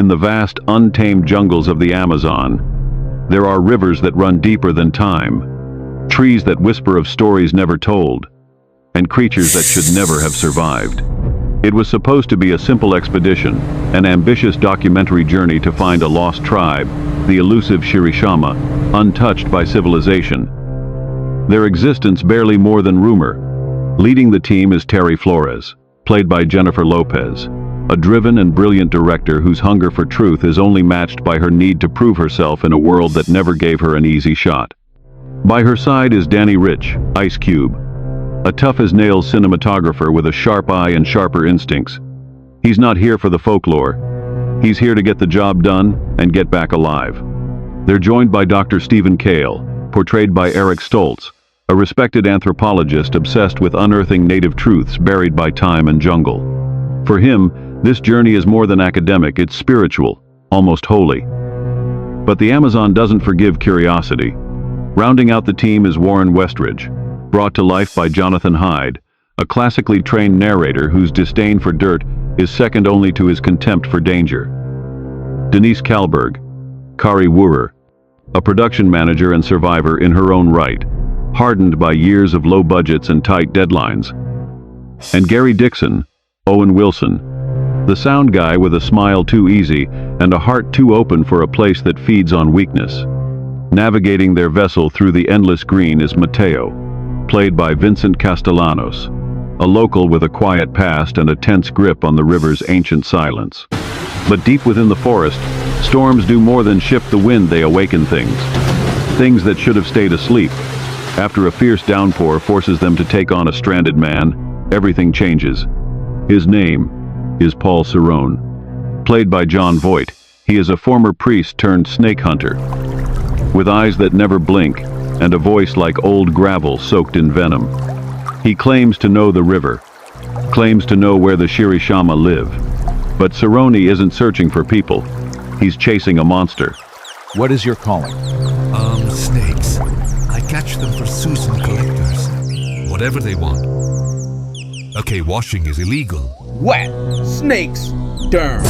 In the vast, untamed jungles of the Amazon, there are rivers that run deeper than time, trees that whisper of stories never told, and creatures that should never have survived. It was supposed to be a simple expedition, an ambitious documentary journey to find a lost tribe, the elusive Shirishama, untouched by civilization. Their existence barely more than rumor. Leading the team is Terry Flores, played by Jennifer Lopez, a driven and brilliant director whose hunger for truth is only matched by her need to prove herself in a world that never gave her an easy shot. By her side is Danny Rich, Ice Cube, a tough-as-nails cinematographer with a sharp eye and sharper instincts. He's not here for the folklore. He's here to get the job done and get back alive. They're joined by Dr. Stephen Cale, portrayed by Eric Stoltz, a respected anthropologist obsessed with unearthing native truths buried by time and jungle. For him, this journey is more than academic, it's spiritual, almost holy. But the Amazon doesn't forgive curiosity. Rounding out the team is Warren Westridge, brought to life by Jonathan Hyde, a classically trained narrator whose disdain for dirt is second only to his contempt for danger. Denise Kalberg, Kari Woorer, a production manager and survivor in her own right, hardened by years of low budgets and tight deadlines. And Gary Dixon, Owen Wilson, the sound guy with a smile too easy and a heart too open for a place that feeds on weakness. Navigating their vessel through the endless green is Mateo, played by Vincent Castellanos, a local with a quiet past and a tense grip on the river's ancient silence. But deep within the forest, storms do more than shift the wind, they awaken things. Things that should have stayed asleep. After a fierce downpour forces them to take on a stranded man, everything changes. His name is Paul Cerrone. Played by John Voight, he is a former priest turned snake hunter, with eyes that never blink and a voice like old gravel soaked in venom. He claims to know the river, claims to know where the Shirishama live. But Cerrone isn't searching for people. He's chasing a monster. What is your calling? Snakes. I catch them for Susan collectors. Whatever they want. Okay, washing is illegal. Wet. Snakes. Darn.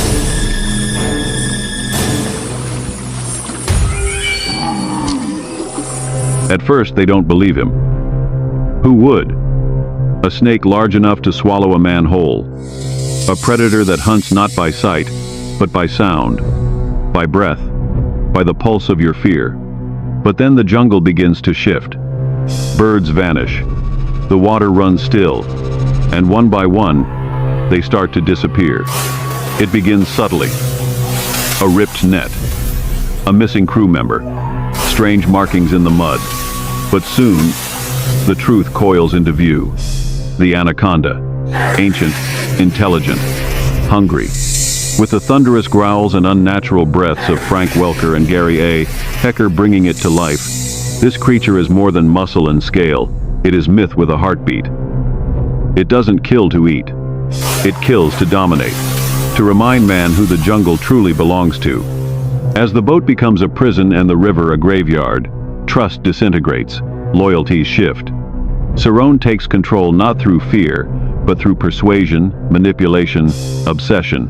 At first, they don't believe him. Who would? A snake large enough to swallow a man whole. A predator that hunts not by sight, but by sound, by breath, by the pulse of your fear. But then the jungle begins to shift. Birds vanish. The water runs still. And one by one, they start to disappear. It begins subtly. A ripped net. A missing crew member. Strange markings in the mud. But soon, the truth coils into view. The Anaconda. Ancient, intelligent, hungry. With the thunderous growls and unnatural breaths of Frank Welker and Gary A. Hecker bringing it to life, this creature is more than muscle and scale. It is myth with a heartbeat. It doesn't kill to eat. It kills to dominate, to remind man who the jungle truly belongs to. As the boat becomes a prison and the river a graveyard, trust disintegrates, loyalties shift. Cerrone takes control not through fear, but through persuasion, manipulation, obsession.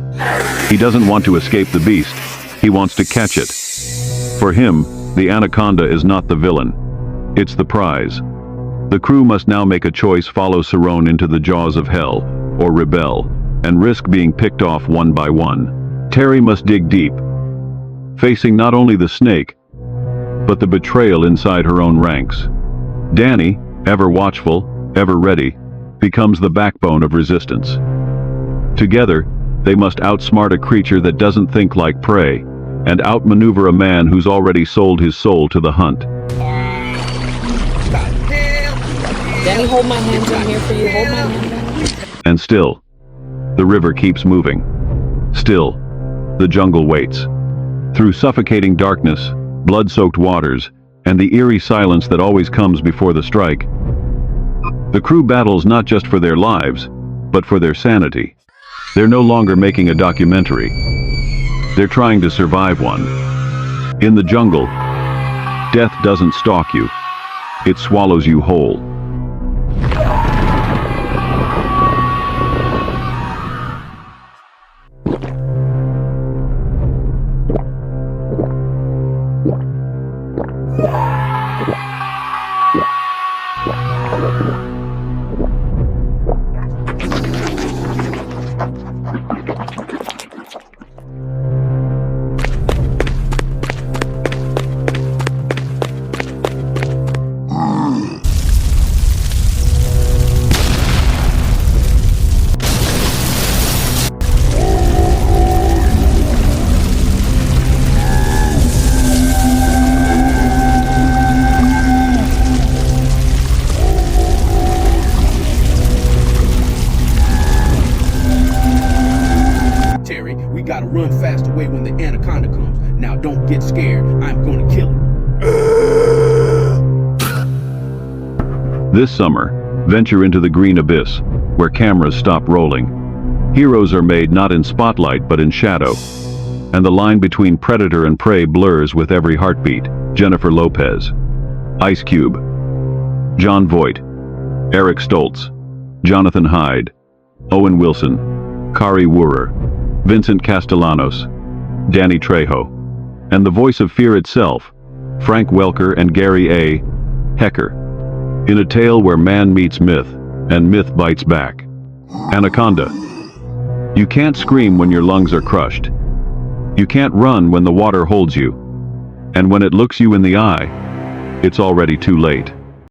He doesn't want to escape the beast. He wants to catch it. For him, the Anaconda is not the villain. It's the prize. The crew must now make a choice: follow Cerrone into the jaws of hell, or rebel, and risk being picked off one by one. Terry must dig deep, facing not only the snake, but the betrayal inside her own ranks. Danny, ever watchful, ever ready, becomes the backbone of resistance. Together, they must outsmart a creature that doesn't think like prey, and outmaneuver a man who's already sold his soul to the hunt. Danny, hold my hands in here for you. Hold my hand. And still, the river keeps moving. Still, the jungle waits. Through suffocating darkness, blood-soaked waters, and the eerie silence that always comes before the strike, the crew battles not just for their lives, but for their sanity. They're no longer making a documentary. They're trying to survive one. In the jungle, death doesn't stalk you. It swallows you whole. scary. We gotta run fast away when the anaconda comes. Now don't get scared. I'm gonna kill it. This summer, venture into the green abyss, where cameras stop rolling. Heroes are made not in spotlight but in shadow, and the line between predator and prey blurs with every heartbeat. Jennifer Lopez, Ice Cube, John Voight, Eric Stoltz, Jonathan Hyde, Owen Wilson, Kari Wuhrer, Vincent Castellanos, Danny Trejo, and the voice of fear itself, Frank Welker and Gary A. Hecker, in a tale where man meets myth, and myth bites back. Anaconda. You can't scream when your lungs are crushed. You can't run when the water holds you. And when it looks you in the eye, it's already too late.